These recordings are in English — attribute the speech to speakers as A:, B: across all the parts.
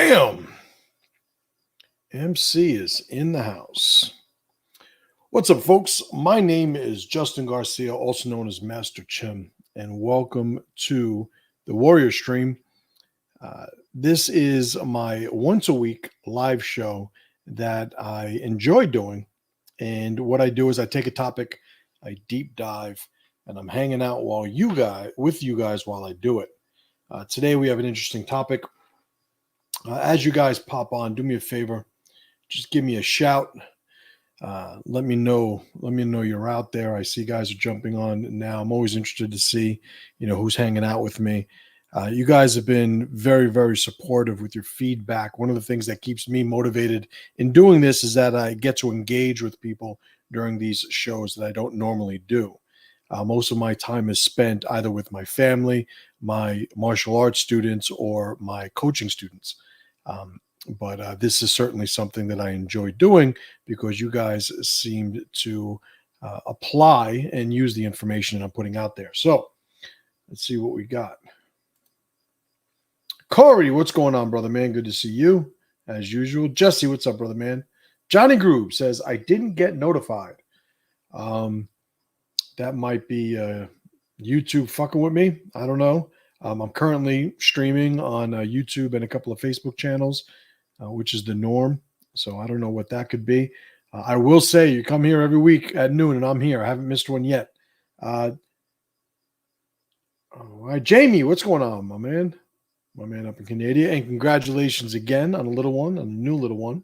A: Bam! MC is in the house. What's up, folks? My name is Justin Garcia, also known as Master Chim, and welcome to the Warrior Stream. This is my once a week live show that I enjoy doing. And what I do is I take a topic, I deep dive, and I'm hanging out with you guys while I do it. Today we have an interesting topic. As you guys pop on, do me a favor, just give me a shout. Let me know you're out there. I see guys are jumping on now. I'm always interested to see, who's hanging out with me. You guys have been very, very supportive with your feedback. One of the things that keeps me motivated in doing this is that I get to engage with people during these shows that I don't normally do. Most of my time is spent either with my family, my martial arts students, or my coaching students. But this is certainly something that I enjoy doing because you guys seemed to apply and use the information I'm putting out there. So let's see what we got. Corey, what's going on, brother man? Good to see you as usual. Jesse, what's up, brother man? Johnny Groove says, I didn't get notified. That might be YouTube fucking with me. I don't know. I'm currently streaming on YouTube and a couple of Facebook channels, which is the norm. So I don't know what that could be. I will say you come here every week at noon, and I'm here. I haven't missed one yet. All right, Jamie, what's going on, my man? My man up in Canada. And congratulations again on a new little one.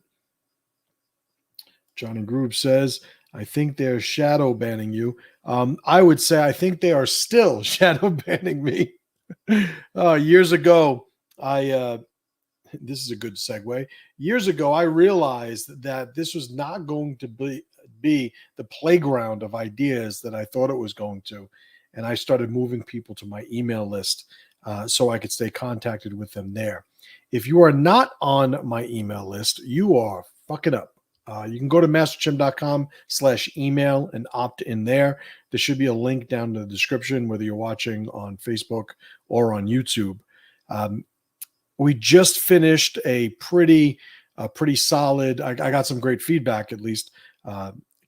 A: Johnny Groove says, I think they're shadow banning you. I would say I think they are still shadow banning me. Years ago, this is a good segue. Years ago, I realized that this was not going to be the playground of ideas that I thought it was going to. And I started moving people to my email list so I could stay contacted with them there. If you are not on my email list, you are fucking up. You can go to masterchim.com/email and opt in there. There should be a link down in the description, whether you're watching on Facebook or on YouTube. We just finished a pretty solid, I got some great feedback, at least,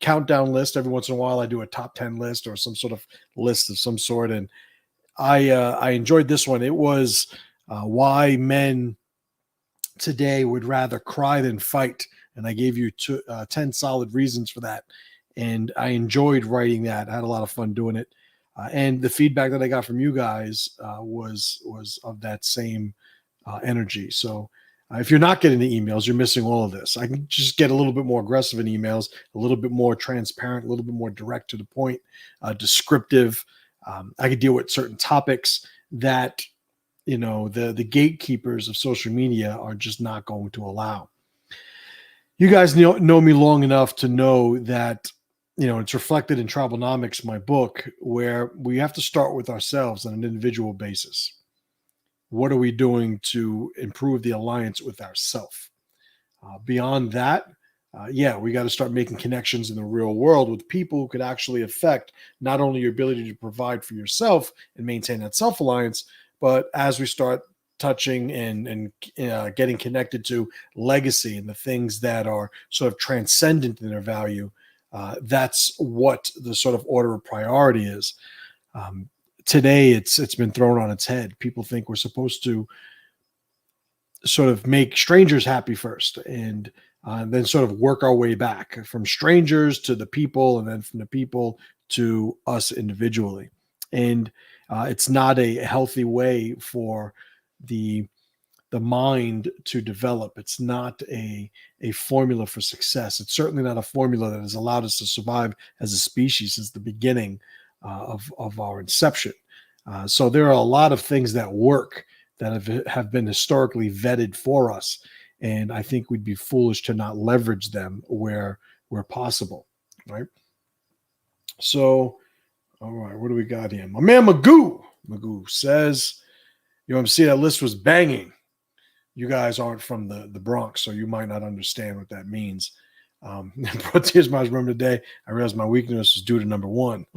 A: countdown list. Every once in a while, I do a top 10 list or some sort of list of some sort. And I enjoyed this one. It was why men today would rather cry than fight. And I gave you 10 solid reasons for that. And I enjoyed writing that. I had a lot of fun doing it. And the feedback that I got from you guys was of that same energy. So if you're not getting the emails, you're missing all of this. I can just get a little bit more aggressive in emails, a little bit more transparent, a little bit more direct to the point, descriptive. I could deal with certain topics that, the gatekeepers of social media are just not going to allow. You guys know me long enough to know that, it's reflected in TRIBALNOMICS, my book, where we have to start with ourselves on an individual basis. What are we doing to improve the alliance with ourselves? Beyond that, we got to start making connections in the real world with people who could actually affect not only your ability to provide for yourself and maintain that self-alliance, but as we start touching and getting connected to legacy and the things that are sort of transcendent in their value, that's what the sort of order of priority is. Today, it's been thrown on its head. People think we're supposed to sort of make strangers happy first and then sort of work our way back from strangers to the people and then from the people to us individually. And it's not a healthy way for the mind to develop. It's not a formula for success. It's certainly not a formula that has allowed us to survive as a species since the beginning of our inception. So there are a lot of things that work that have been historically vetted for us. And I think we'd be foolish to not leverage them where possible, right? So, all right, what do we got here? My man Magoo says, UMC, that list was banging. You guys aren't from the Bronx, so you might not understand what that means. Brought tears my remember today. I realized my weakness was due to number one.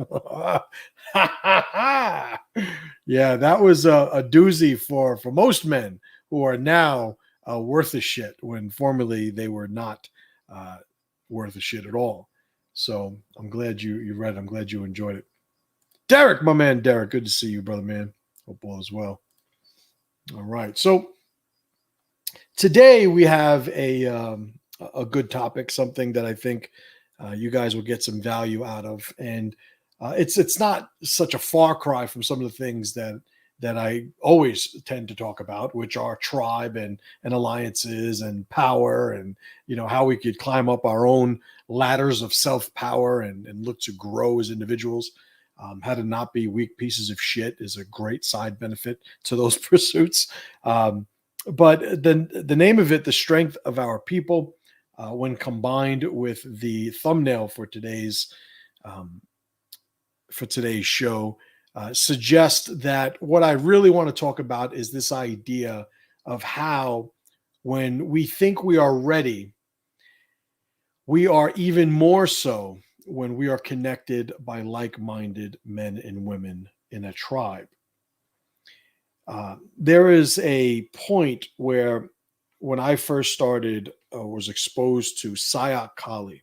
A: Yeah, that was a doozy for most men who are now worth a shit when formerly they were not worth a shit at all. So I'm glad you read it. I'm glad you enjoyed it. Derek, my man, Derek, good to see you, brother, man. Hope all is well. All right. So today we have a good topic, something that I think you guys will get some value out of, and it's not such a far cry from some of the things that I always tend to talk about, which are tribe and alliances and power, and how we could climb up our own ladders of self power and look to grow as individuals. How to not be weak pieces of shit is a great side benefit to those pursuits. But the name of it, the strength of our people, when combined with the thumbnail for today's show, suggests that what I really want to talk about is this idea of how, when we think we are ready, we are even more so when we are connected by like-minded men and women in a tribe. There is a point where, when I first started, was exposed to Sayak Kali.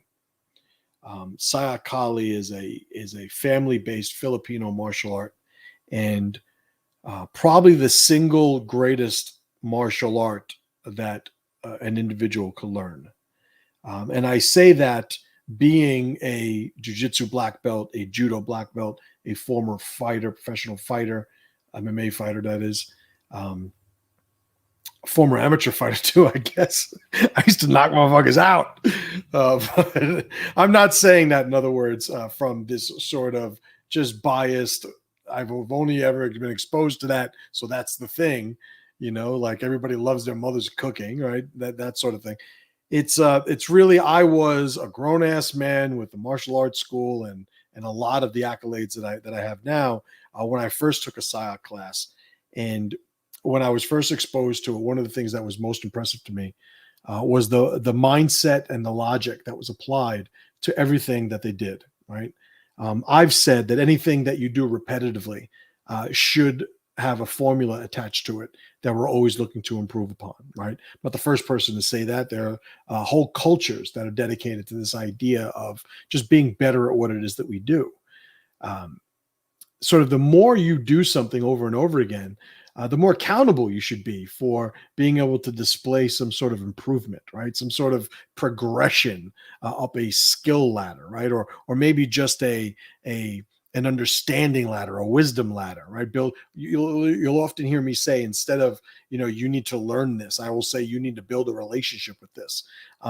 A: Sayak Kali is a family-based Filipino martial art, and probably the single greatest martial art that an individual could learn. And I say that being a jiu-jitsu black belt, a judo black belt, a former fighter, professional fighter, MMA fighter, that is, former amateur fighter too, I guess. I used to knock motherfuckers out. But I'm not saying that, in other words, from this sort of just biased, I've only ever been exposed to that, so that's the thing, like everybody loves their mother's cooking, right? That sort of thing. It's really, I was a grown ass man with the martial arts school and a lot of the accolades that I have now when I first took a Sayak class. And when I was first exposed to it, one of the things that was most impressive to me was the mindset and the logic that was applied to everything that they did, right? I've said that anything that you do repetitively should have a formula attached to it that we're always looking to improve upon, right? But the first person to say that, there are whole cultures that are dedicated to this idea of just being better at what it is that we do. Sort of the more you do something over and over again, the more accountable you should be for being able to display some sort of improvement, right? Some sort of progression up a skill ladder, right? Or maybe just an understanding ladder, a wisdom ladder, right? Bill, you'll often hear me say, instead of, you need to learn this, I will say you need to build a relationship with this,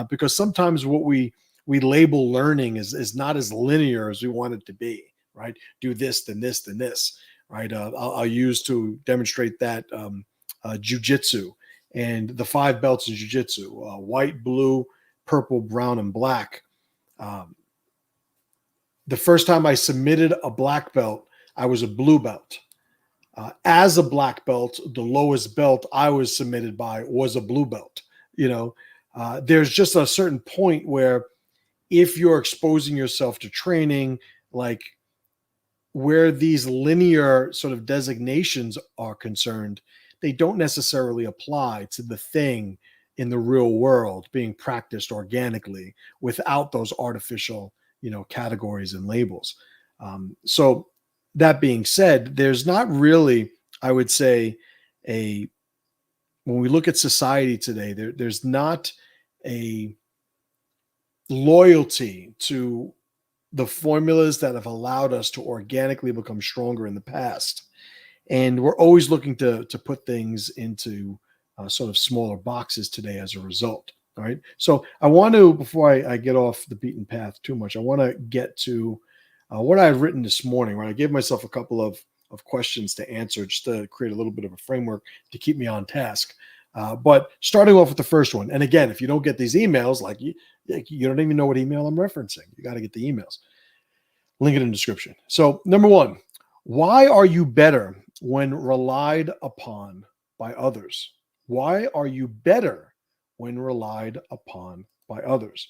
A: because sometimes what we label learning is not as linear as we want it to be, right? Do this, then this, then this, right? I'll use to demonstrate that jiu-jitsu and the 5 belts in jiu-jitsu, white, blue, purple, brown, and black. The first time I submitted a black belt, I was a blue belt. As a black belt, the lowest belt I was submitted by was a blue belt. There's just a certain point where, if you're exposing yourself to training, like where these linear sort of designations are concerned, they don't necessarily apply to the thing in the real world being practiced organically without those artificial, categories and labels. So that being said, there's not really, I would say, when we look at society today, there's not a loyalty to the formulas that have allowed us to organically become stronger in the past. And we're always looking to put things into sort of smaller boxes today as a result. All right. So I want to, before I get off the beaten path too much, I want to get to what I've written this morning, right? I gave myself a couple of questions to answer just to create a little bit of a framework to keep me on task. But starting off with the first one. And again, if you don't get these emails, like you don't even know what email I'm referencing. You got to get the emails. Link it in the description. So number 1, why are you better when relied upon by others? Why are you better when relied upon by others?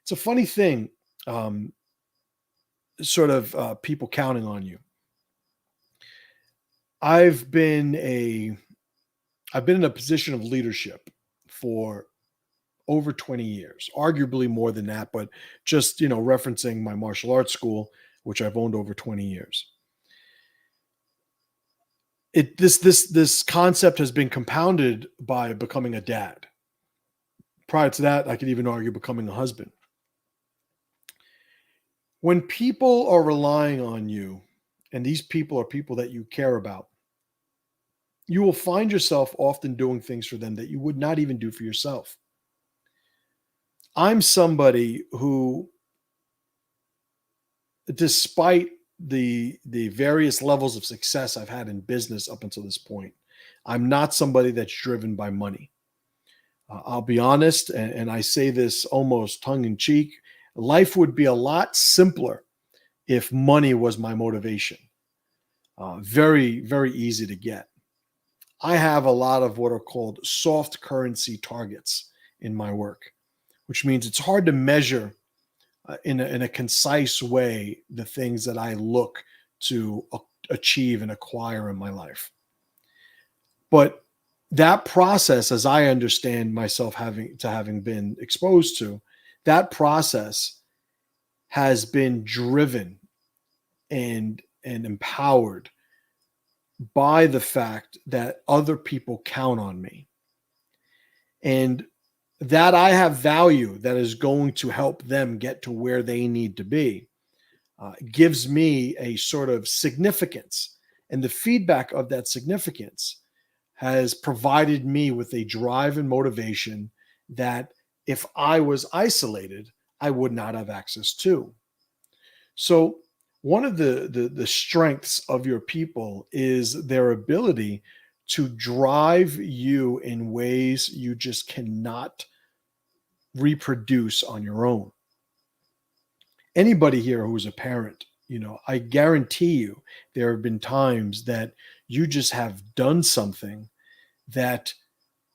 A: It's a funny thing, people counting on you. I've been in a position of leadership for over 20 years, arguably more than that, but just, referencing my martial arts school, which I've owned over 20 years. This concept has been compounded by becoming a dad. Prior to that, I could even argue becoming a husband. When people are relying on you, and these people are people that you care about, you will find yourself often doing things for them that you would not even do for yourself. I'm somebody who, despite the various levels of success I've had in business up until this point, I'm not somebody that's driven by money. I'll be honest, and I say this almost tongue-in-cheek, life would be a lot simpler if money was my motivation. Very, very easy to get. I have a lot of what are called soft currency targets in my work, which means it's hard to measure in a concise way the things that I look to achieve and acquire in my life. But that process, as I understand myself having been exposed to, that process has been driven and empowered by the fact that other people count on me, and that I have value that is going to help them get to where they need to be, gives me a sort of significance. And the feedback of that significance has provided me with a drive and motivation that if I was isolated, I would not have access to. So one of the strengths of your people is their ability to drive you in ways you just cannot reproduce on your own. Anybody here who's a parent, I guarantee you there have been times that you just have done something that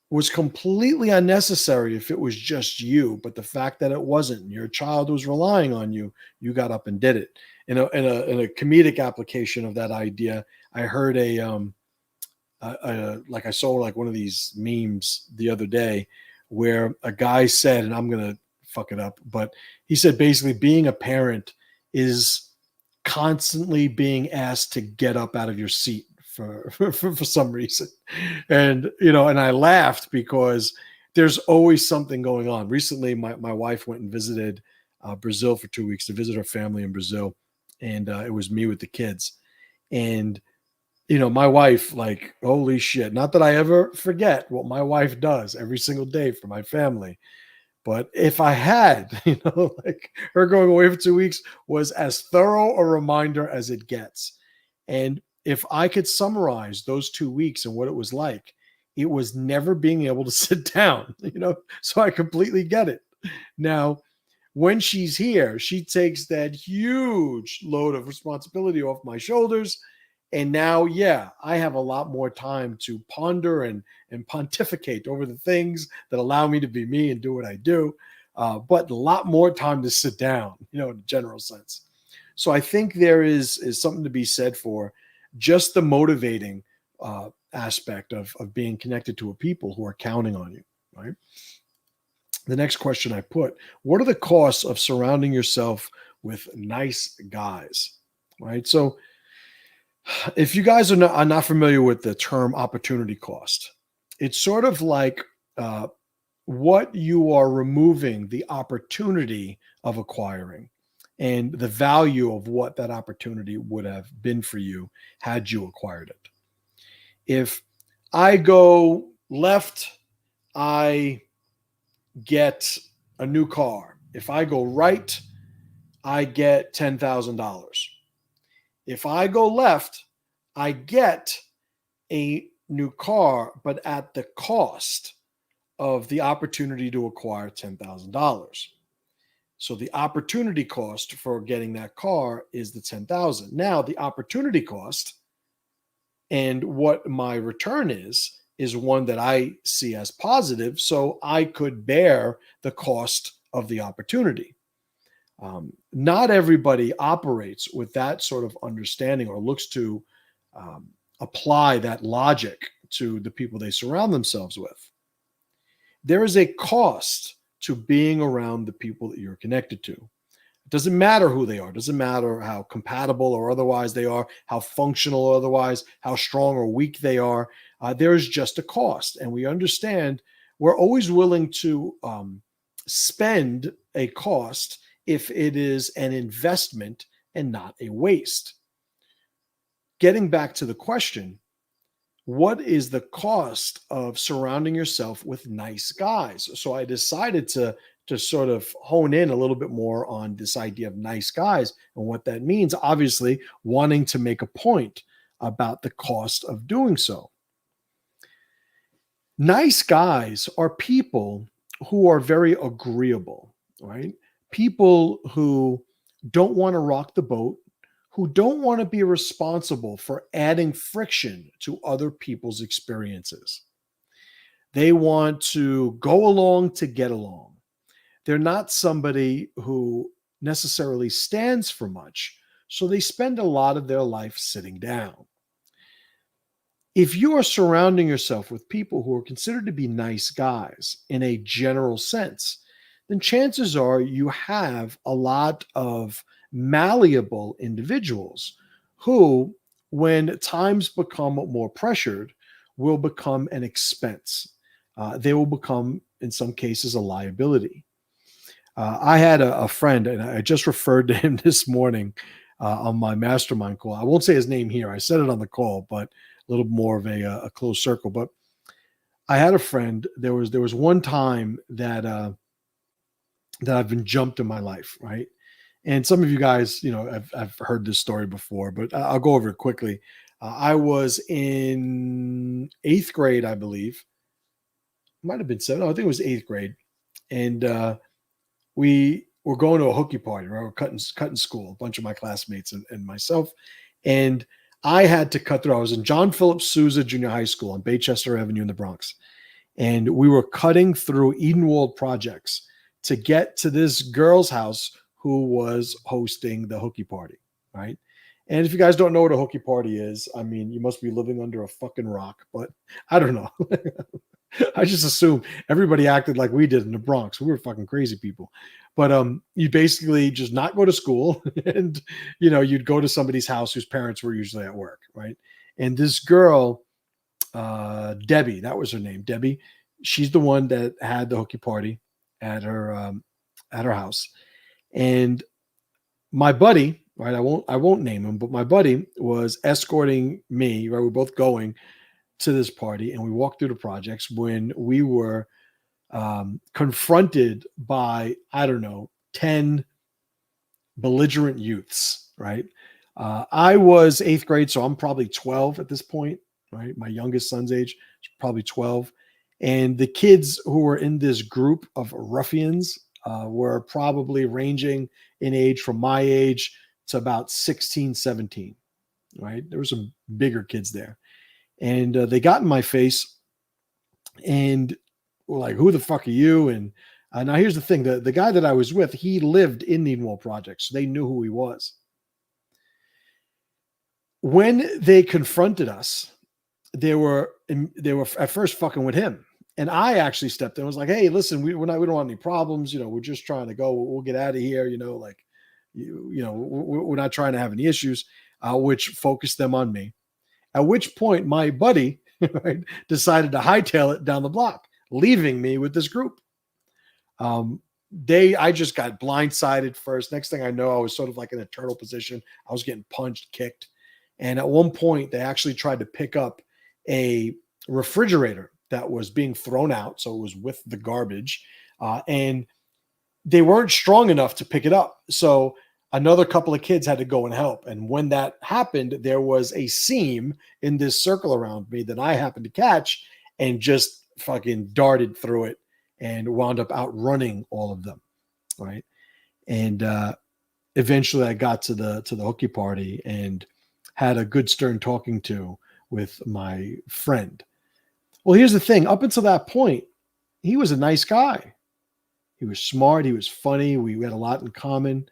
A: was completely unnecessary if it was just you, but the fact that it wasn't, your child was relying on you, you got up and did it. In a comedic application of that idea, I heard like I saw like one of these memes the other day where a guy said, and I'm going to fuck it up, but he said basically being a parent is constantly being asked to get up out of your seat for some reason. And, and I laughed because there's always something going on. Recently, my wife went and visited Brazil for 2 weeks to visit her family in Brazil. And it was me with the kids. And, my wife, like, holy shit, not that I ever forget what my wife does every single day for my family. But if I had, like her going away for 2 weeks was as thorough a reminder as it gets. And if I could summarize those 2 weeks and what it was never being able to sit down, so I completely get it. Now, when she's here, she takes that huge load of responsibility off my shoulders. And now, I have a lot more time to ponder and pontificate over the things that allow me to be me and do what I do. But a lot more time to sit down, in a general sense. So I think there is something to be said for just the motivating aspect of being connected to a people who are counting on you, right? The next question I put, what are the costs of surrounding yourself with nice guys, right? So if you guys are not familiar with the term opportunity cost, it's sort of like what you are removing the opportunity of acquiring and the value of what that opportunity would have been for you had you acquired it. If I go left, I get a new car. If I go right, I get $10,000. If I go left, I get a new car, but at the cost of the opportunity to acquire $10,000. So the opportunity cost for getting that car is the $10,000. Now the opportunity cost and what my return is one that I see as positive. So I could bear the cost of the opportunity. Not everybody operates with that sort of understanding or looks to apply that logic to the people they surround themselves with. There is a cost to being around the people that you're connected to. It doesn't matter who they are. It doesn't matter how compatible or otherwise they are, how functional or otherwise, how strong or weak they are. There is just a cost. And we understand we're always willing to spend a cost if it is an investment and not a waste. Getting back to the question, what is the cost of surrounding yourself with nice guys? So I decided to sort of hone in a little bit more on this idea of nice guys and what that means, obviously wanting to make a point about the cost of doing so. Nice guys are people who are very agreeable, right? People who don't want to rock the boat, who don't want to be responsible for adding friction to other people's experiences. They want to go along to get along. They're not somebody who necessarily stands for much, so they spend a lot of their life sitting down. If you are surrounding yourself with people who are considered to be nice guys in a general sense, then chances are you have a lot of malleable individuals who, when times become more pressured, will become an expense. They will become, in some cases, a liability. I had a friend, and I just referred to him this morning on my mastermind call. I won't say his name here. I said it on the call, but a little more of a close circle. But I had a friend. There was one time that I've been jumped in my life, right? And some of you guys, I've heard this story before, but I'll go over it quickly. I was in 8th grade, I believe. Might have been 7th. No, I think it was 8th grade. And we were going to a hooky party, right? We're cutting school, a bunch of my classmates and myself. And I had to cut through. I was in John Philip Sousa Junior High School on Baychester Avenue in the Bronx. And we were cutting through Edenwald projects to get to this girl's house who was hosting the hooky party, right? And if you guys don't know what a hooky party is, I mean, you must be living under a fucking rock, but I don't know. I just assume everybody acted like we did in the Bronx. We were fucking crazy people. But you basically just not go to school and, you'd go to somebody's house whose parents were usually at work, right? And this girl, Debbie, that was her name, Debbie, she's the one that had the hooky party at her house. And my buddy, right, I won't name him, but my buddy was escorting me, right? We're both going to this party, and we walked through the projects when we were confronted by, 10 belligerent youths, right? I was 8th grade, so I'm probably 12 at this point, right? My youngest son's age is probably 12. And the kids who were in this group of ruffians were probably ranging in age from my age to about 16, 17, right? There were some bigger kids there. And they got in my face and were like, who the fuck are you? And now here's the thing. The guy that I was with, he lived in the Edenwald project, so they knew who he was. When they confronted us, they were at first fucking with him. And I actually stepped in and was like, hey, listen, we don't want any problems. We're just trying to go. We'll get out of here. We're not trying to have any issues, which focused them on me. At which point my buddy right, decided to hightail it down the block, leaving me with this group. I just got blindsided first. Next thing I know, I was sort of like in a turtle position. I was getting punched, kicked. And at one point, they actually tried to pick up a refrigerator that was being thrown out. So it was with the garbage. And they weren't strong enough to pick it up. So another couple of kids had to go and help. And when that happened, there was a seam in this circle around me that I happened to catch and just fucking darted through it and wound up outrunning all of them. Right. And eventually I got to the hooky party and had a good stern talking to with my friend. Well, here's the thing. Up until that point, he was a nice guy. He was smart. He was funny. We had a lot in common.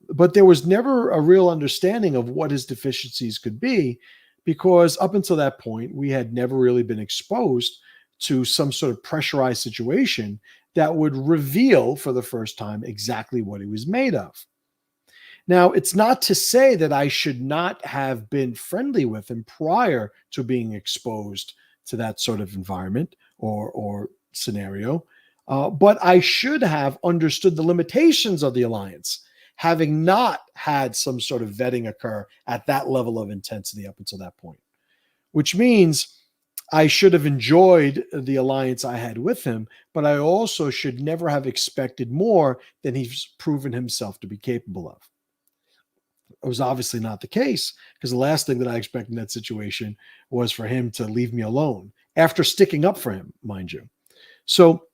A: But there was never a real understanding of what his deficiencies could be, because up until that point, we had never really been exposed to some sort of pressurized situation that would reveal for the first time exactly what he was made of. Now, it's not to say that I should not have been friendly with him prior to being exposed to that sort of environment or scenario, but I should have understood the limitations of the alliance, having not had some sort of vetting occur at that level of intensity up until that point, which means I should have enjoyed the alliance I had with him, but I also should never have expected more than he's proven himself to be capable of. It was obviously not the case, because the last thing that I expected in that situation was for him to leave me alone after sticking up for him, mind you. So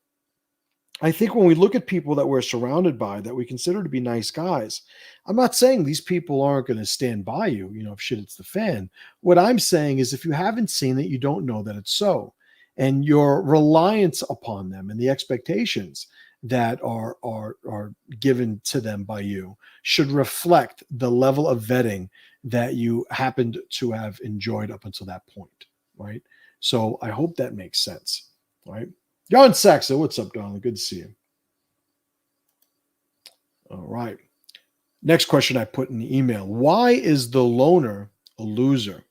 A: I think when we look at people that we're surrounded by that we consider to be nice guys, I'm not saying these people aren't going to stand by you, if shit hits the fan. What I'm saying is if you haven't seen it, you don't know that it's so. And your reliance upon them and the expectations that are given to them by you should reflect the level of vetting that you happened to have enjoyed up until that point, right? So I hope that makes sense, right? John Saxon, what's up, Donald? Good to see you. All right. Next question I put in the email. Why is the loner a loser?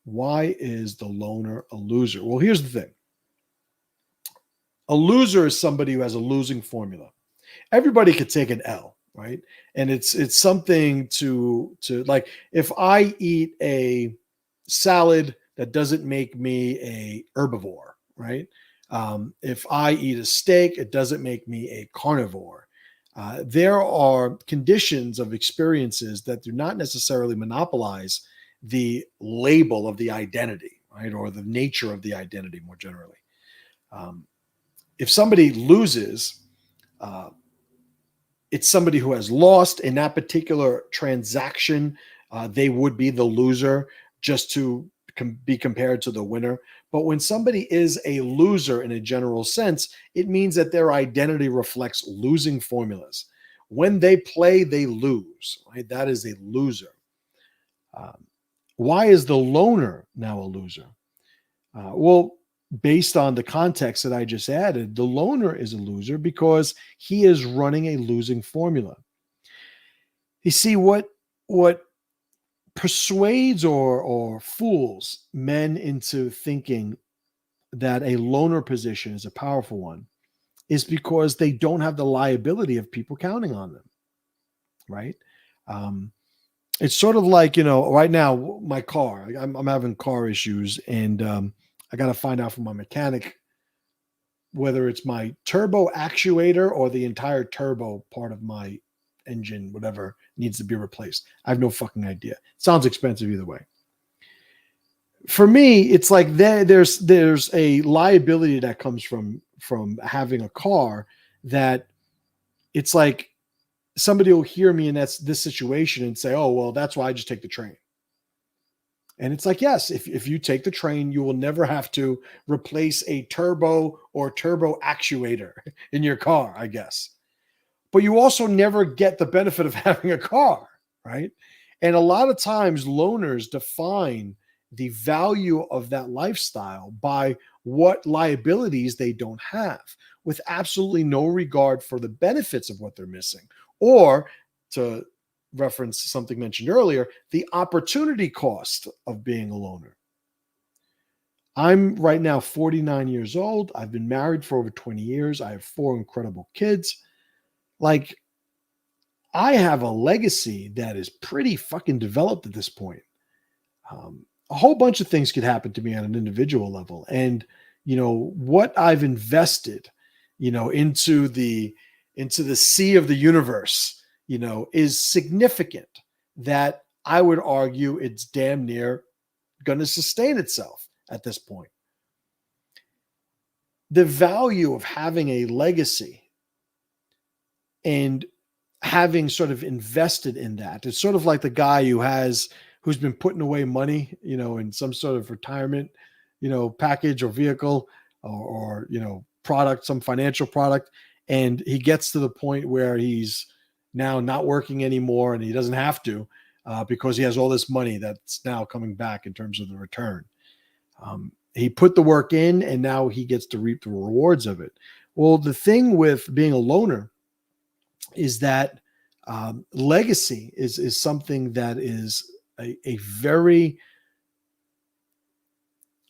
A: Why is the loner a loser? Well, here's the thing. A loser is somebody who has a losing formula. Everybody could take an L, right? And it's something to like, if I eat a salad, that doesn't make me a herbivore, right? If I eat a steak, it doesn't make me a carnivore. There are conditions of experiences that do not necessarily monopolize the label of the identity, right? Or the nature of the identity more generally. If somebody loses, it's somebody who has lost in that particular transaction. They would be the loser just to be compared to the winner. But when somebody is a loser in a general sense, it means that their identity reflects losing formulas. When they play, they lose, right? That is a loser. Why is the loner now a loser? Well, based on the context that I just added, the loner is a loser because he is running a losing formula. You see, what persuades or fools men into thinking that a loner position is a powerful one is because they don't have the liability of people counting on them, right? It's sort of like, right now, my car, I'm having car issues, and I got to find out from my mechanic whether it's my turbo actuator or the entire turbo part of my engine, whatever needs to be replaced. I have no fucking idea. It sounds expensive either way. For me, it's like there's a liability that comes from having a car, that it's like somebody will hear me in this situation and say, oh, well, that's why I just take the train. And it's like, yes, if you take the train, you will never have to replace a turbo or turbo actuator in your car, I guess. But you also never get the benefit of having a car, right? And a lot of times loners define the value of that lifestyle by what liabilities they don't have, with absolutely no regard for the benefits of what they're missing, or, to reference something mentioned earlier, the opportunity cost of being a loner. I'm right now 49 years old. I've been married for over 20 years. I have 4 incredible kids. Like, I have a legacy that is pretty fucking developed at this point. A whole bunch of things could happen to me on an individual level. And, what I've invested, into the sea of the universe, is significant, that I would argue it's damn near going to sustain itself at this point. The value of having a legacy and having sort of invested in that, it's sort of like the guy who's been putting away money, in some sort of retirement, package or vehicle or product, some financial product. And he gets to the point where he's now not working anymore, and he doesn't have to because he has all this money that's now coming back in terms of the return. He put the work in, and now he gets to reap the rewards of it. Well, the thing with being a loner is that legacy is something that is a very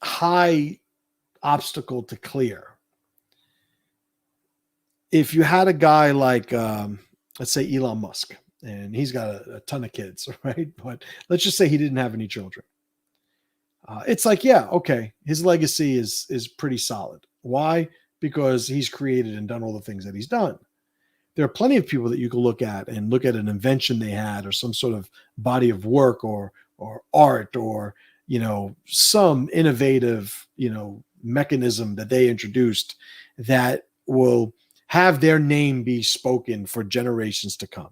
A: high obstacle to clear. If you had a guy like, let's say, Elon Musk, and he's got a ton of kids, right? But let's just say he didn't have any children. It's like, yeah, okay, his legacy is pretty solid. Why? Because he's created and done all the things that he's done. There are plenty of people that you can look at and look at an invention they had, or some sort of body of work, or art, or some innovative mechanism that they introduced that will have their name be spoken for generations to come.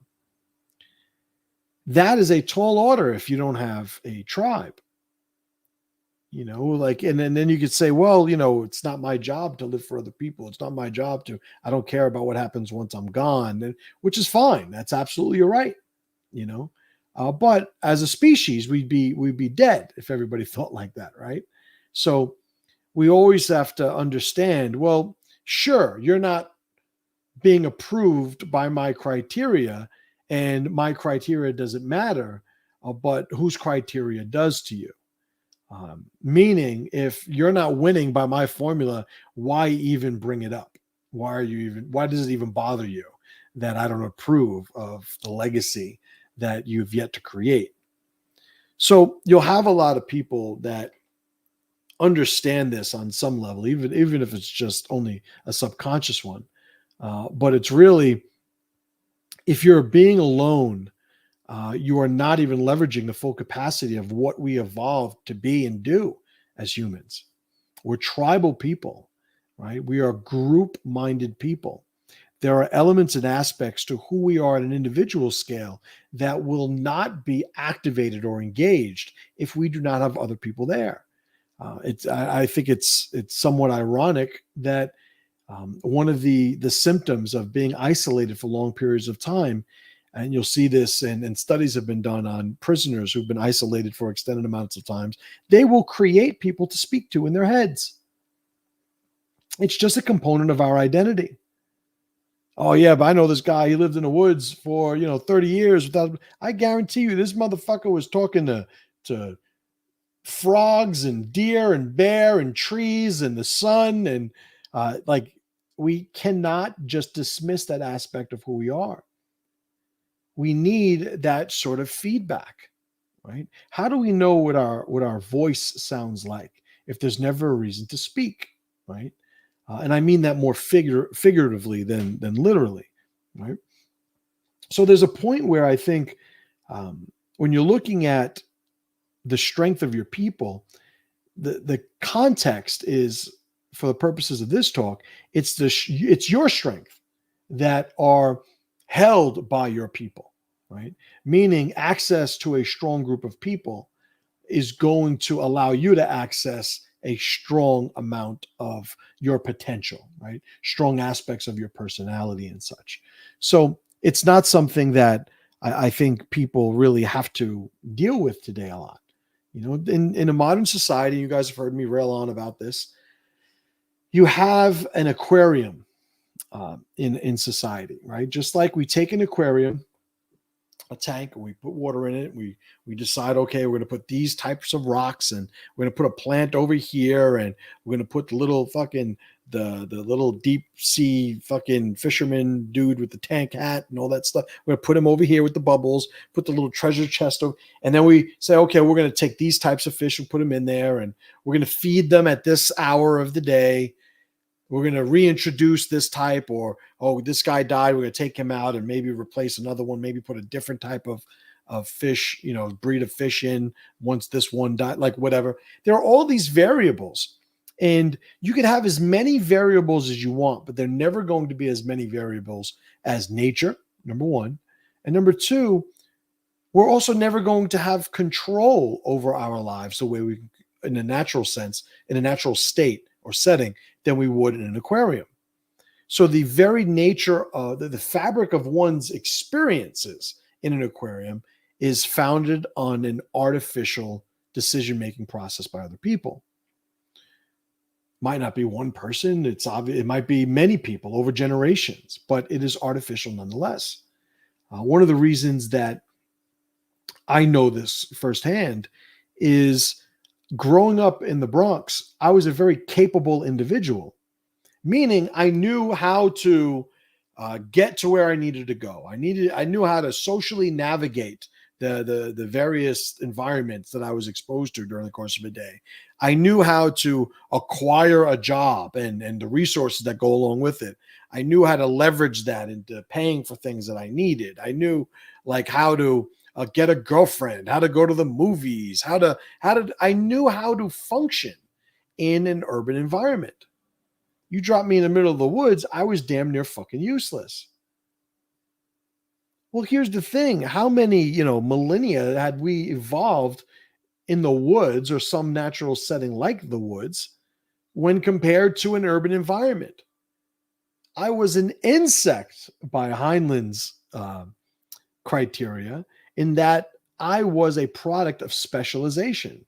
A: That is a tall order if you don't have a tribe. And then you could say, well, it's not my job to live for other people. It's not my job I don't care about what happens once I'm gone, which is fine. That's absolutely right. But as a species, we'd be dead if everybody thought like that, right? So we always have to understand, well, sure, you're not being approved by my criteria, and my criteria doesn't matter, but whose criteria does to you? Meaning, if you're not winning by my formula, why even bring it up? Why does it even bother you that I don't approve of the legacy that you've yet to create? So you'll have a lot of people that understand this on some level, even if it's just only a subconscious one. But it's really, if you're being alone, you are not even leveraging the full capacity of what we evolved to be and do as humans. We're tribal people, right? We are group-minded people. There are elements and aspects to who we are at an individual scale that will not be activated or engaged if we do not have other people there. I think it's somewhat ironic that one of the symptoms of being isolated for long periods of time, and you'll see this, and studies have been done on prisoners who've been isolated for extended amounts of times, they will create people to speak to in their heads. It's just a component of our identity. Oh, yeah, but I know this guy, he lived in the woods for, 30 years without, I guarantee you this motherfucker was talking to frogs and deer and bear and trees and the sun. And we cannot just dismiss that aspect of who we are. We need that sort of feedback, right? How do we know what our voice sounds like if there's never a reason to speak, right? And I mean that more figuratively than literally, right? So there's a point where I think when you're looking at the strength of your people, the context is, for the purposes of this talk, it's your strength that are held by your people, right? Meaning access to a strong group of people is going to allow you to access a strong amount of your potential, right? Strong aspects of your personality and such. So it's not something that I think people really have to deal with today a lot. In a modern society, you guys have heard me rail on about this. You have an aquarium in society, right? Just like we take an aquarium, a tank, and we put water in it. We decide, okay, we're going to put these types of rocks, and we're going to put a plant over here, and we're going to put the little fucking the little deep sea fucking fisherman dude with the tank hat and all that stuff. We're going to put him over here with the bubbles, put the little treasure chest over, and then we say, okay, we're going to take these types of fish and put them in there, and we're going to feed them at this hour of the day. We're going to reintroduce this type, or, oh, this guy died, we're going to take him out and maybe replace another one, maybe put a different type of fish, breed of fish in once this one died, like whatever. There are all these variables, and you can have as many variables as you want, but they're never going to be as many variables as nature, number one. And number two, we're also never going to have control over our lives the way we, in a natural sense, in a natural state or setting, than we would in an aquarium. So the very nature of the fabric of one's experiences in an aquarium is founded on an artificial decision-making process by other people. Might not be one person. It's obvious. It might be many people over generations, but it is artificial nonetheless. One of the reasons that I know this firsthand is growing up in the Bronx, I was a very capable individual, meaning I knew how to get to where I needed to go. I knew how to socially navigate the various environments that I was exposed to during the course of a day. I knew how to acquire a job and the resources that go along with it. I knew how to leverage that into paying for things that I needed. I knew like how to get a girlfriend, how to go to the movies, I knew how to function in an urban environment. You drop me in the middle of the woods, I was damn near fucking useless. Well, here's the thing. How many, millennia had we evolved in the woods or some natural setting like the woods when compared to an urban environment? I was an insect by Heinlein's criteria in that I was a product of specialization.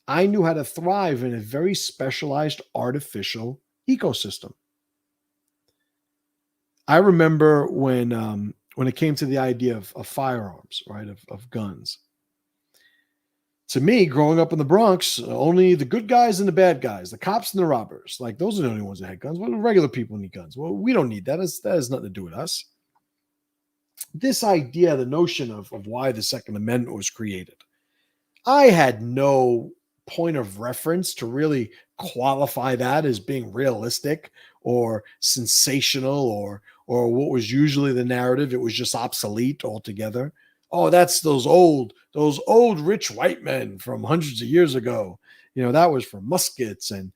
A: I knew how to thrive in a very specialized artificial ecosystem. I remember when it came to the idea of firearms, right, of guns. To me, growing up in the Bronx, only the good guys and the bad guys, the cops and the robbers, like those are the only ones that had guns. Well, regular people need guns. Well, we don't need that. That has nothing to do with us. This idea, the notion of why the Second Amendment was created, I had no point of reference to really qualify that as being realistic or sensational or what was usually the narrative. It was just obsolete altogether. Oh, that's those old rich white men from hundreds of years ago. That was for muskets. And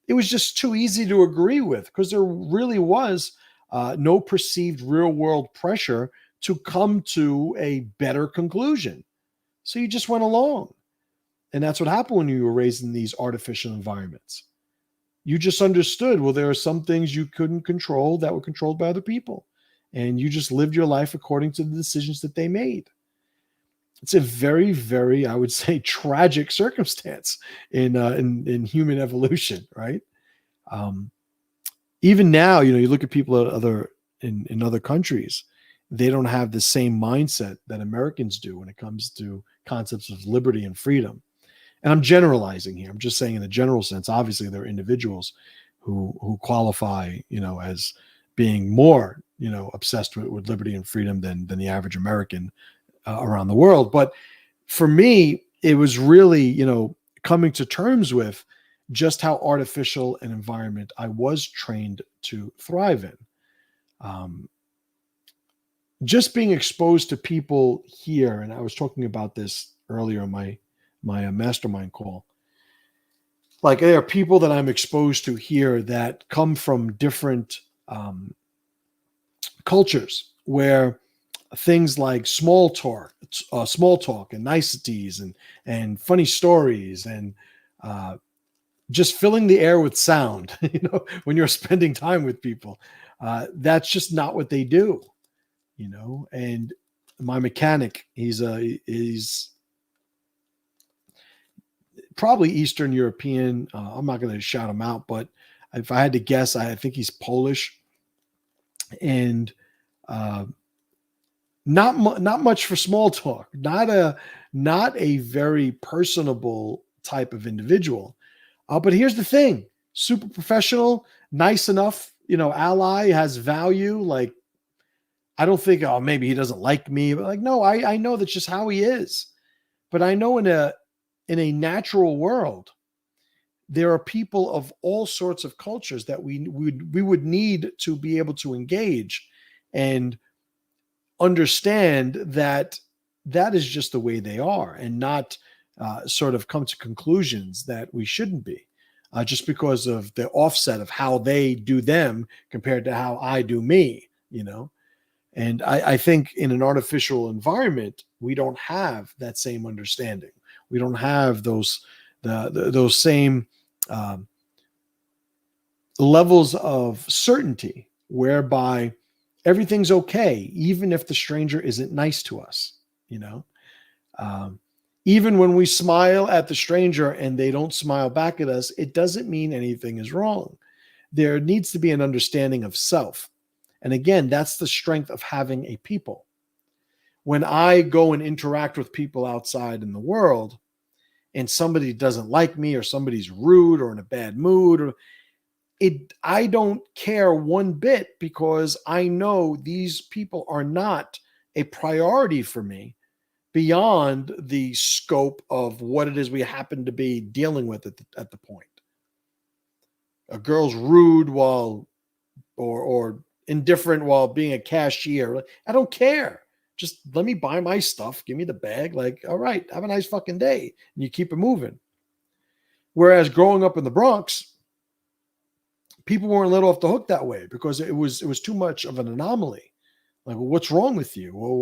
A: it was just too easy to agree with because there really was no perceived real world pressure to come to a better conclusion. So you just went along. And that's what happened when you were raised in these artificial environments. You just understood, well, there are some things you couldn't control that were controlled by other people. And you just lived your life according to the decisions that they made. It's a very, very, I would say, tragic circumstance in human evolution, right? Even now, you look at people in other countries, they don't have the same mindset that Americans do when it comes to concepts of liberty and freedom. And I'm generalizing here. I'm just saying in the general sense, obviously there are individuals who qualify, as being more, obsessed with liberty and freedom than the average American around the world. But for me, it was really, coming to terms with just how artificial an environment I was trained to thrive in. Just being exposed to people here, and I was talking about this earlier in my mastermind call. Like there are people that I'm exposed to here that come from different cultures where things like small talk and niceties and funny stories and just filling the air with sound, when you're spending time with people, that's just not what they do, and my mechanic, he's probably Eastern European. I'm not going to shout him out, but if I had to guess, I think he's Polish, and not much for small talk. Not a very personable type of individual. But here's the thing: super professional, nice enough. Ally, has value. Like I don't think, oh, maybe he doesn't like me, but like no, I know that's just how he is. But I know in a natural world, there are people of all sorts of cultures that we would need to be able to engage and understand that is just the way they are, and not sort of come to conclusions that we shouldn't be just because of the offset of how they do them compared to how I do me, And I think in an artificial environment, we don't have that same understanding. We don't have those same levels of certainty whereby everything's okay, even if the stranger isn't nice to us. Even when we smile at the stranger and they don't smile back at us, it doesn't mean anything is wrong. There needs to be an understanding of self. And again, that's the strength of having a people. When I go and interact with people outside in the world and somebody doesn't like me or somebody's rude or in a bad mood, I don't care one bit, because I know these people are not a priority for me beyond the scope of what it is we happen to be dealing with at the point. A girl's rude while or indifferent while being a cashier. I don't care. Just let me buy my stuff. Give me the bag. Like, all right, have a nice fucking day. And you keep it moving. Whereas growing up in the Bronx, people weren't let off the hook that way, because it was too much of an anomaly. Like, well, what's wrong with you? Well,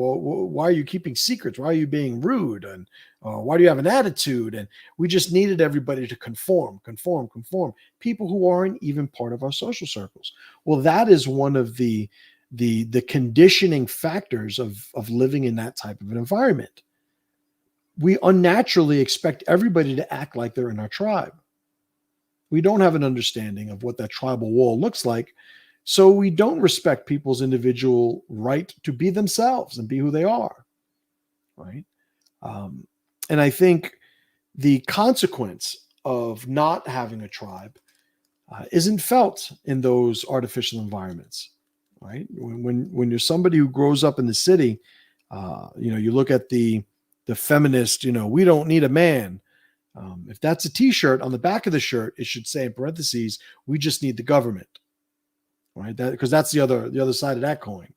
A: why are you keeping secrets? Why are you being rude? And why do you have an attitude? And we just needed everybody to conform. People who aren't even part of our social circles. Well, that is one of the conditioning factors of living in that type of an environment. We unnaturally expect everybody to act like they're in our tribe. We don't have an understanding of what that tribal wall looks like. So we don't respect people's individual right to be themselves and be who they are, right? And I think the consequence of not having a tribe isn't felt in those artificial environments, right? When you're somebody who grows up in the city, you look at the feminist, we don't need a man. If that's a T-shirt, on the back of the shirt, it should say in parentheses, we just need the government. Right, because that's the other side of that coin.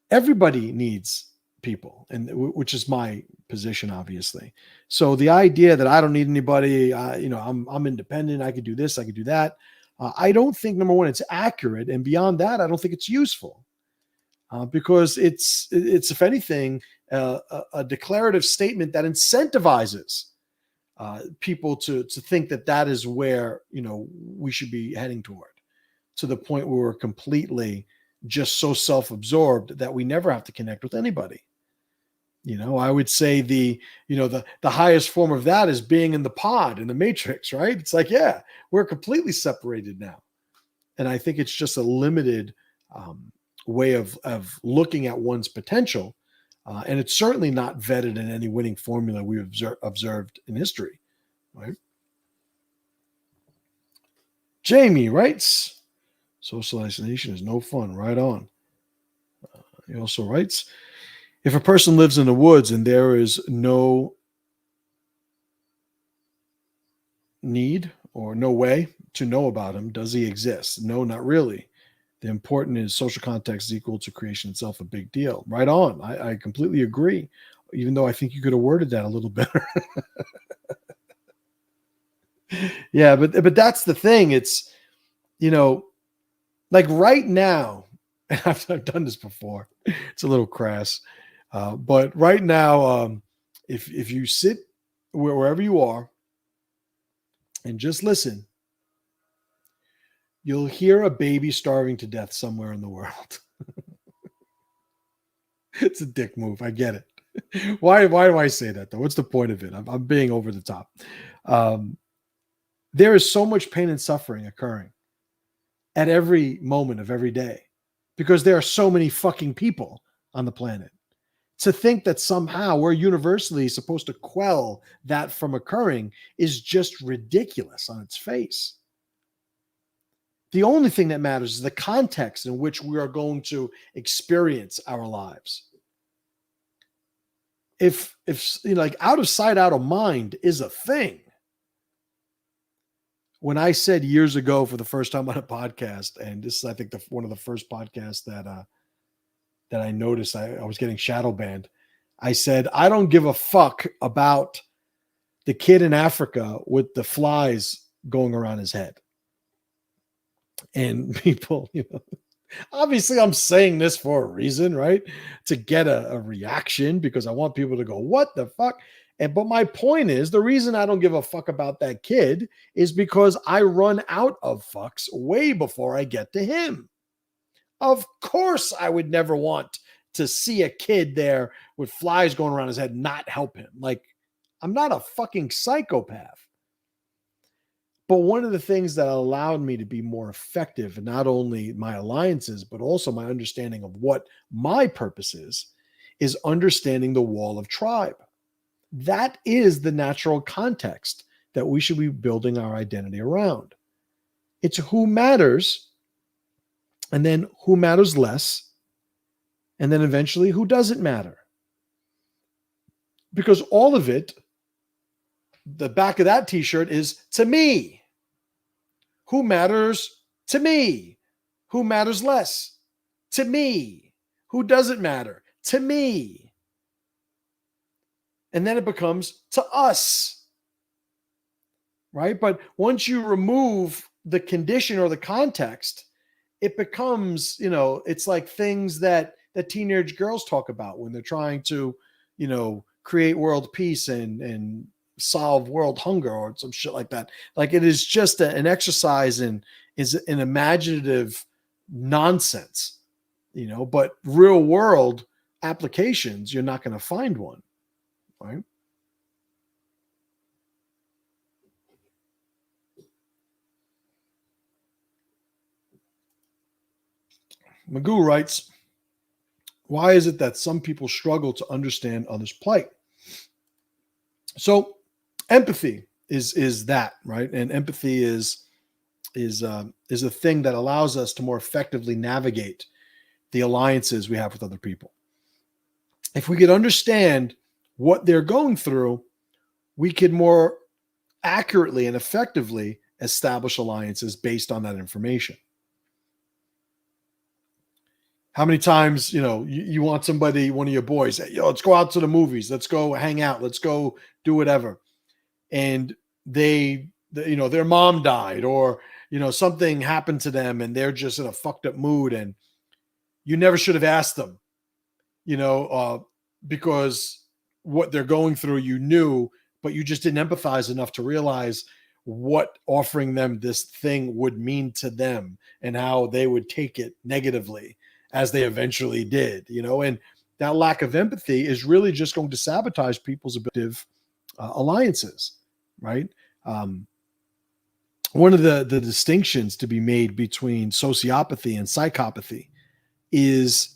A: Everybody needs people, and which is my position, obviously. So the idea that I don't need anybody, I'm independent, I could do this, I could do that. I don't think, number one, it's accurate, and beyond that, I don't think it's useful, because it's if anything a declarative statement that incentivizes people to think that is where we should be heading toward. To the point where we're completely just so self-absorbed that we never have to connect with anybody. I would say the highest form of that is being in the pod, in the matrix, right? It's like, yeah, we're completely separated now. And I think it's just a limited way of looking at one's potential. And it's certainly not vetted in any winning formula we've observed in history, right? Jamie writes, social isolation is no fun. Right on. He also writes, if a person lives in the woods and there is no need or no way to know about him, does he exist? No, not really. The important is social context is equal to creation itself, a big deal. Right on. I completely agree, even though I think you could have worded that a little better. Yeah, but that's the thing. It's, like right now, and I've done this before. It's a little crass, but right now, if you sit wherever you are and just listen, you'll hear a baby starving to death somewhere in the world. It's a dick move. I get it. Why do I say that though? What's the point of it? I'm being over the top. There is so much pain and suffering occurring at every moment of every day, because there are so many fucking people on the planet. To think that somehow we're universally supposed to quell that from occurring is just ridiculous on its face. The only thing that matters is the context in which we are going to experience our lives. If like out of sight, out of mind is a thing. When I said years ago for the first time on a podcast, and this is, I think, one of the first podcasts that I noticed I was getting shadow banned, I said, I don't give a fuck about the kid in Africa with the flies going around his head. And people, obviously I'm saying this for a reason, right? To get a reaction, because I want people to go, what the fuck? But my point is, the reason I don't give a fuck about that kid is because I run out of fucks way before I get to him. Of course, I would never want to see a kid there with flies going around his head not help him? Like, I'm not a fucking psychopath. But one of the things that allowed me to be more effective in not only my alliances, but also my understanding of what my purpose is understanding the wall of tribe. That is the natural context that we should be building our identity around. It's who matters, and then who matters less, and then eventually who doesn't matter. Because all of it, the back of that t-shirt is to me. Who matters to me? Who matters less? To me. Who doesn't matter? To me. And then it becomes to us. Right? But once you remove the condition or the context, it becomes, it's like things that teenage girls talk about when they're trying to, create world peace and solve world hunger or some shit like that. Like, it is just an exercise in is an imaginative nonsense, but real world applications, you're not going to find one, right? Magoo writes, why is it that some people struggle to understand others' plight? So empathy is that, right? And empathy is a thing that allows us to more effectively navigate the alliances we have with other people. If we could understand what they're going through, we could more accurately and effectively establish alliances based on that information. How many times, you want somebody, one of your boys, hey, let's go out to the movies, let's go hang out, let's go do whatever. And their mom died, or, something happened to them and they're just in a fucked up mood, and you never should have asked them, because what they're going through, you knew, but you just didn't empathize enough to realize what offering them this thing would mean to them and how they would take it negatively, as they eventually did, and that lack of empathy is really just going to sabotage people's ability alliances, right? One of the distinctions to be made between sociopathy and psychopathy is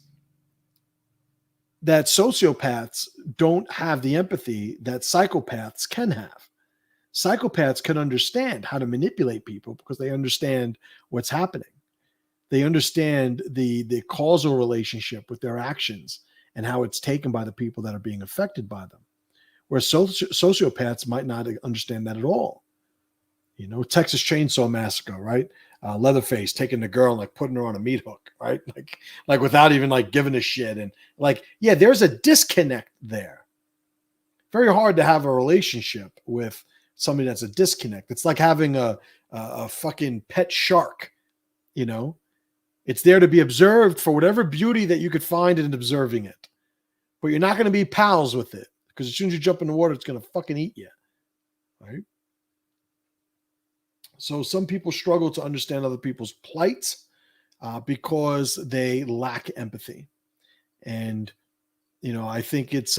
A: that sociopaths don't have the empathy that psychopaths can have. Psychopaths can understand how to manipulate people because they understand what's happening. They understand the causal relationship with their actions and how it's taken by the people that are being affected by them. Whereas sociopaths might not understand that at all. Texas Chainsaw Massacre, right? Leatherface taking the girl and like putting her on a meat hook, right? Like without even like giving a shit. And like, yeah, there's a disconnect there. Very hard to have a relationship with somebody that's a disconnect. It's like having a fucking pet shark, It's there to be observed for whatever beauty that you could find in observing it. But you're not going to be pals with it, because as soon as you jump in the water, it's going to fucking eat you, right? So some people struggle to understand other people's plights because they lack empathy. And, I think it's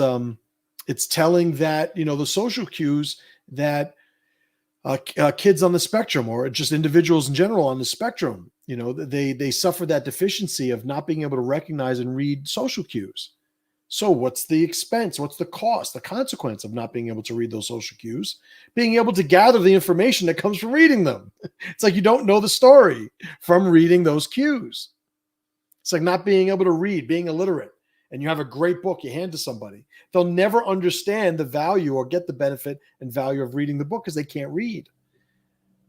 A: telling that, the social cues that kids on the spectrum, or just individuals in general on the spectrum, they suffer that deficiency of not being able to recognize and read social cues. So what's the expense? What's the cost, the consequence of not being able to read those social cues? Being able to gather the information that comes from reading them. It's like you don't know the story from reading those cues. It's like not being able to read, being illiterate, and you have a great book you hand to somebody. They'll never understand the value or get the benefit and value of reading the book because they can't read.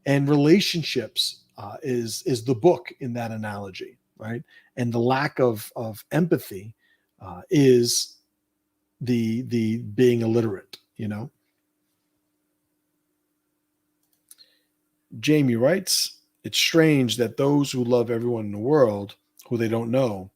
A: And relationships is the book in that analogy, right? And the lack of empathy is the being illiterate, Jamie writes, it's strange that those who love everyone in the world who they don't know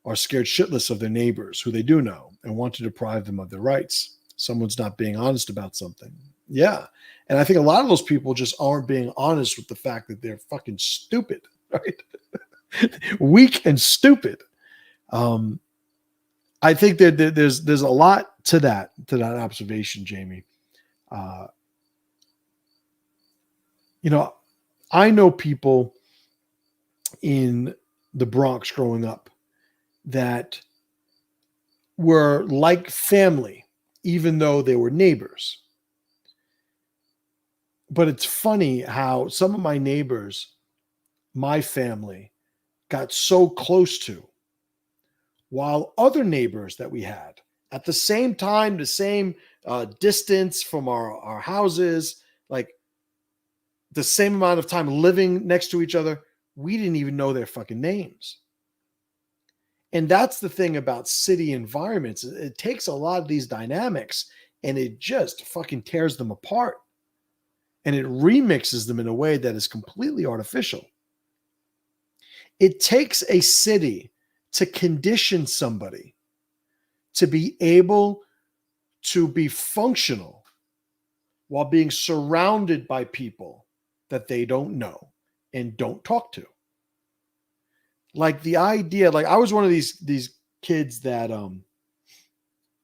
A: are scared shitless of their neighbors who they do know and want to deprive them of their rights. Someone's not being honest about something. Yeah. And I think a lot of those people just aren't being honest with the fact that they're fucking stupid, right? Weak and stupid. I think that there's a lot to that observation, Jamie. You know, I know people in the Bronx growing up that were like family, even though they were neighbors. But it's funny how some of my neighbors, my family, got so close to, while other neighbors that we had at the same time, the same distance from our houses, like the same amount of time living next to each other, we didn't even know their fucking names. And that's the thing about city environments. It takes a lot of these dynamics and it just fucking tears them apart. And it remixes them in a way that is completely artificial. It takes a city to condition somebody to be able to be functional while being surrounded by people that they don't know and don't talk to. Like the idea, like I was one of these kids that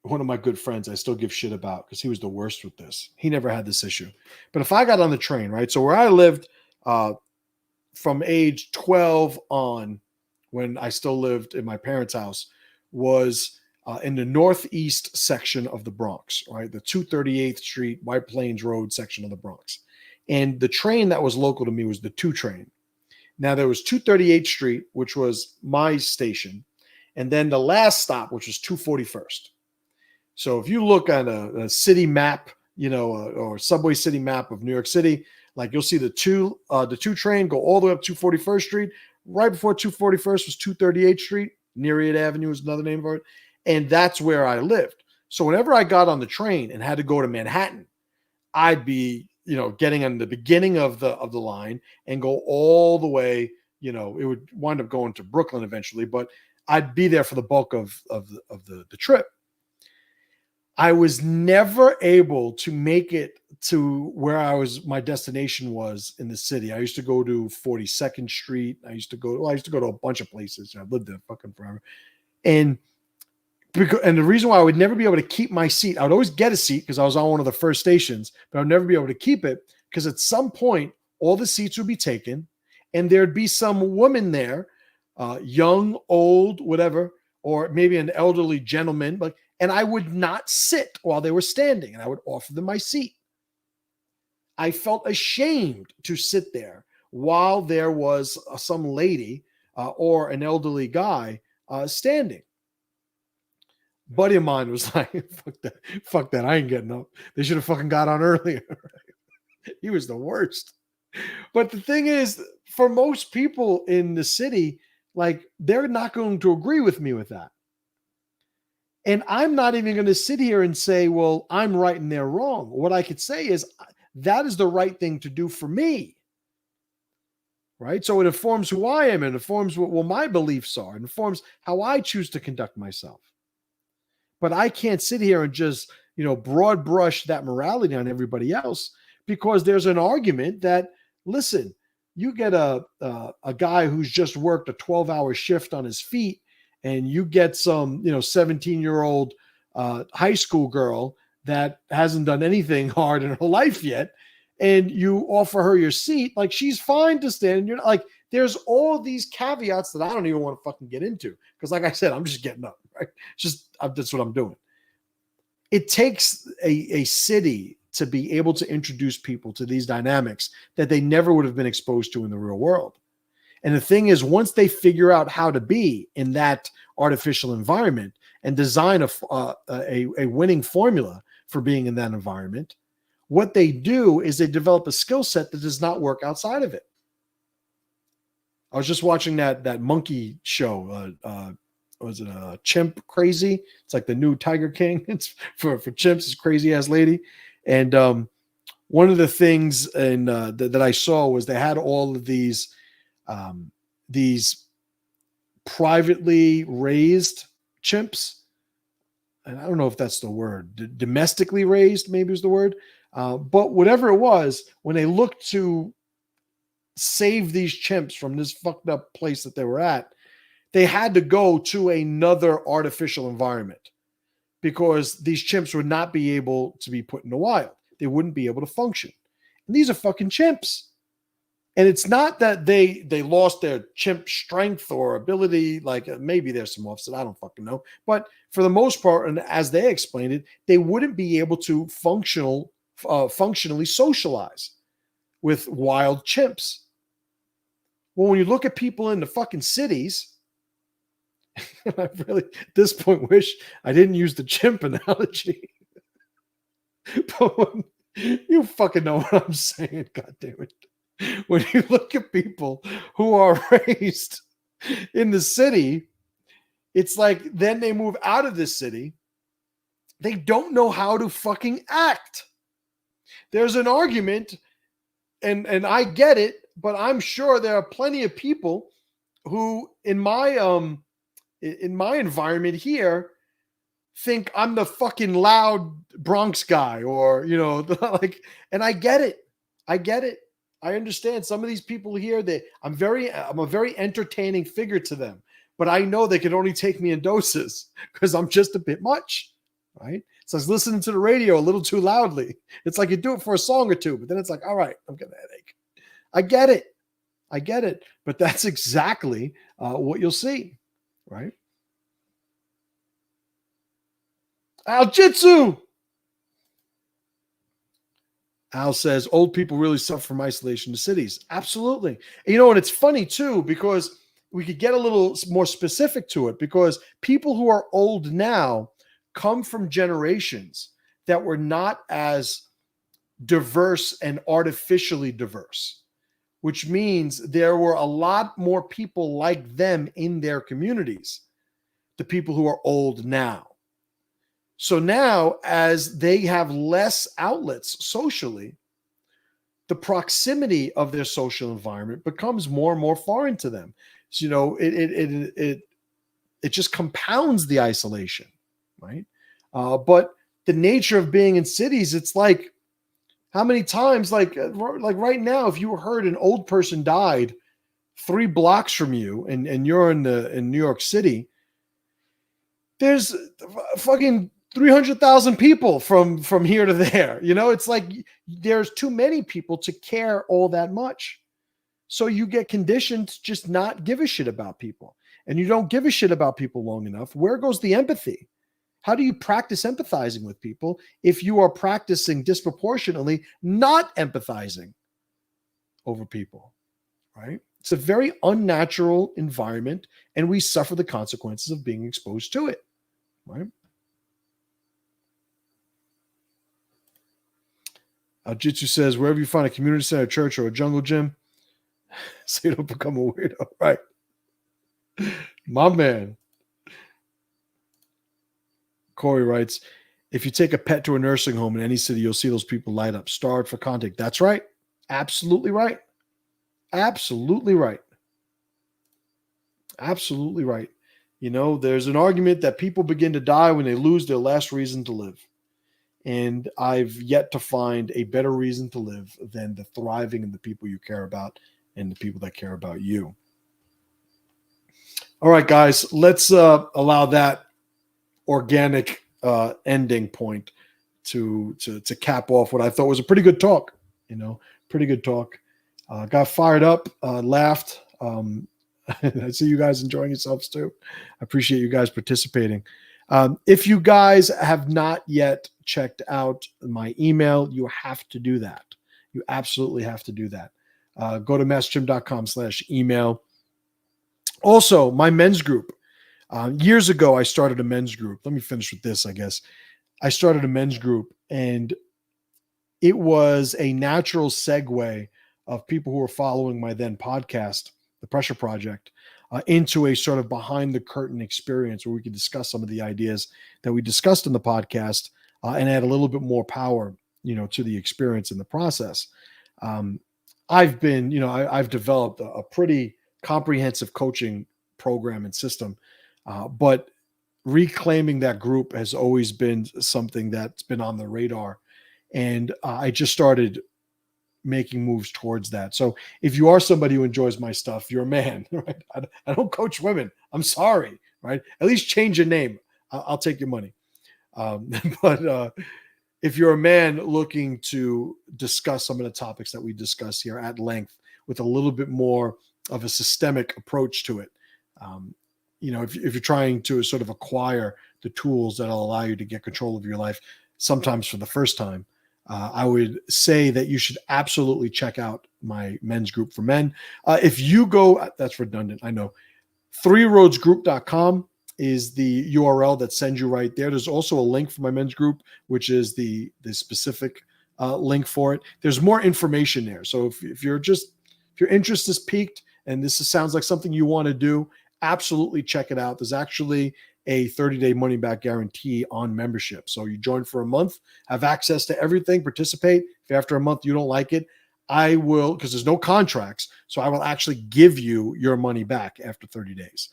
A: one of my good friends I still give shit about because he was the worst with this. He never had this issue. But if I got on the train, right? So where I lived from age 12 on, when I still lived in my parents' house, was in the northeast section of the Bronx, right? The 238th Street, White Plains Road section of the Bronx. And the train that was local to me was the 2 train. Now there was 238th Street, which was my station. And then the last stop, which was 241st. So if you look at a city map, you know, or subway city map of New York City, like you'll see the two train go all the way up 241st Street. Right before 241st was 238th Street. Nereid Avenue is another name for it. And that's where I lived. So whenever I got on the train and had to go to Manhattan, I'd be, you know, getting on the beginning of the line and go all the way, you know, it would wind up going to Brooklyn eventually, but I'd be there for the bulk of the trip. I was never able to make it to where my destination was in the city. I used to go to 42nd Street. I used to go to a bunch of places. I lived there fucking forever. And the reason why I would never be able to keep my seat, I would always get a seat because I was on one of the first stations, but I would never be able to keep it because at some point, all the seats would be taken and there'd be some woman there, young, old, whatever, or maybe an elderly gentleman, and I would not sit while they were standing, and I would offer them my seat. I felt ashamed to sit there while there was some lady or an elderly guy standing. Buddy of mine was like, fuck that, I ain't getting up. They should have fucking got on earlier. He was the worst. But the thing is, for most people in the city, like, they're not going to agree with me with that. And I'm not even going to sit here and say, well, I'm right and they're wrong. What I could say is that is the right thing to do for me. Right? So it informs who I am. It informs what my beliefs are. It informs how I choose to conduct myself. But I can't sit here and just, you know, broad brush that morality on everybody else, because there's an argument that, listen, you get a guy who's just worked a 12-hour shift on his feet, and you get some, you know, 17-year-old high school girl that hasn't done anything hard in her life yet, and you offer her your seat, like, she's fine to stand. You're not, like, there's all these caveats that I don't even want to fucking get into, because, like I said, I'm just getting up, right? That's what I'm doing. It takes a city to be able to introduce people to these dynamics that they never would have been exposed to in the real world. And the thing is, once they figure out how to be in that artificial environment and design a winning formula for being in that environment, what they do is they develop a skill set that does not work outside of it. I was just watching that monkey show. Was it Chimp Crazy? It's like the new Tiger King. It's for chimps, this crazy ass lady. And one of the things that I saw was they had all of these privately raised chimps. And I don't know if that's the word. Domestically raised, maybe is the word. But whatever it was, when they looked to save these chimps from this fucked up place that they were at, they had to go to another artificial environment because these chimps would not be able to be put in the wild. They wouldn't be able to function. And these are fucking chimps. And it's not that they lost their chimp strength or ability. Like maybe there's some offset, I don't fucking know. But for the most part, and as they explained it, they wouldn't be able to functionally socialize with wild chimps. Well, when you look at people in the fucking cities, I really at this point wish I didn't use the chimp analogy. But when, you fucking know what I'm saying, God damn it. When you look at people who are raised in the city, it's like then they move out of the city. They don't know how to fucking act. There's an argument, and I get it, but I'm sure there are plenty of people who in my environment here think I'm the fucking loud Bronx guy, or like, and I get it. I understand some of these people here. I'm a very entertaining figure to them, but I know they can only take me in doses because I'm just a bit much, right? So I was listening to the radio a little too loudly. It's like you do it for a song or two, but then it's like, all right, I'm getting a headache. I get it, but that's exactly what you'll see, right? Al-Jitsu. Al says, old people really suffer from isolation in cities. Absolutely. And it's funny too, because we could get a little more specific to it, because people who are old now come from generations that were not as diverse and artificially diverse, which means there were a lot more people like them in their communities, the people who are old now. So now, as they have less outlets socially, the proximity of their social environment becomes more and more foreign to them. So, it just compounds the isolation, right? But the nature of being in cities, it's like, how many times, like right now, if you heard an old person died 3 blocks from you, and you're in New York City, there's fucking 300,000 people from here to there. It's like there's too many people to care all that much. So you get conditioned to just not give a shit about people. And you don't give a shit about people long enough. Where goes the empathy? How do you practice empathizing with people if you are practicing disproportionately not empathizing over people, right? It's a very unnatural environment, and we suffer the consequences of being exposed to it, right? Jitsu says, wherever you find a community center, church, or a jungle gym, so you don't become a weirdo, right? My man. Corey writes, if you take a pet to a nursing home in any city, you'll see those people light up, starved for contact. That's right. Absolutely right. Absolutely right. Absolutely right. There's an argument that people begin to die when they lose their last reason to live. And I've yet to find a better reason to live than the thriving of the people you care about and the people that care about you. All right, guys, let's allow that organic ending point to cap off what I thought was a pretty good talk. Pretty good talk. Got fired up, laughed. I see you guys enjoying yourselves too. I appreciate you guys participating. If you guys have not yet checked out my email, you have to do that. You absolutely have to do that. Go to mastertrim.com/email. Also, my men's group. Years ago, I started a men's group. Let me finish with this, I guess. I started a men's group, and it was a natural segue of people who were following my then podcast, The Pressure Project, into a sort of behind the curtain experience where we could discuss some of the ideas that we discussed in the podcast and add a little bit more power, to the experience in the process. I've developed a pretty comprehensive coaching program and system, but reclaiming that group has always been something that's been on the radar. And I just started making moves towards that. So if you are somebody who enjoys my stuff, you're a man, right? I don't coach women. I'm sorry, right? At least change your name. I'll take your money. But if you're a man looking to discuss some of the topics that we discuss here at length with a little bit more of a systemic approach to it, if you're trying to sort of acquire the tools that'll allow you to get control of your life, sometimes for the first time, I would say that you should absolutely check out my men's group for men. If you go, that's redundant, I know, 3roadsgroup.com is the URL that sends you right there. There's also a link for my men's group, which is the specific link for it. There's more information there. So if your interest is piqued and this sounds like something you want to do, absolutely check it out. There's actually a 30-day money-back guarantee on membership. So you join for a month, have access to everything, participate. If after a month you don't like it, I will, because there's no contracts, so I will actually give you your money back after 30 days.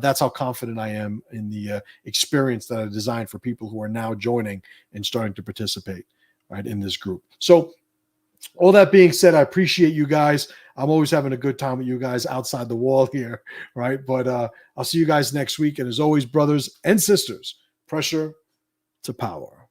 A: That's how confident I am in the experience that I designed for people who are now joining and starting to participate, right, in this group. So all that being said, I appreciate you guys. I'm always having a good time with you guys outside the wall here, right? But I'll see you guys next week. And as always, brothers and sisters, pressure to power.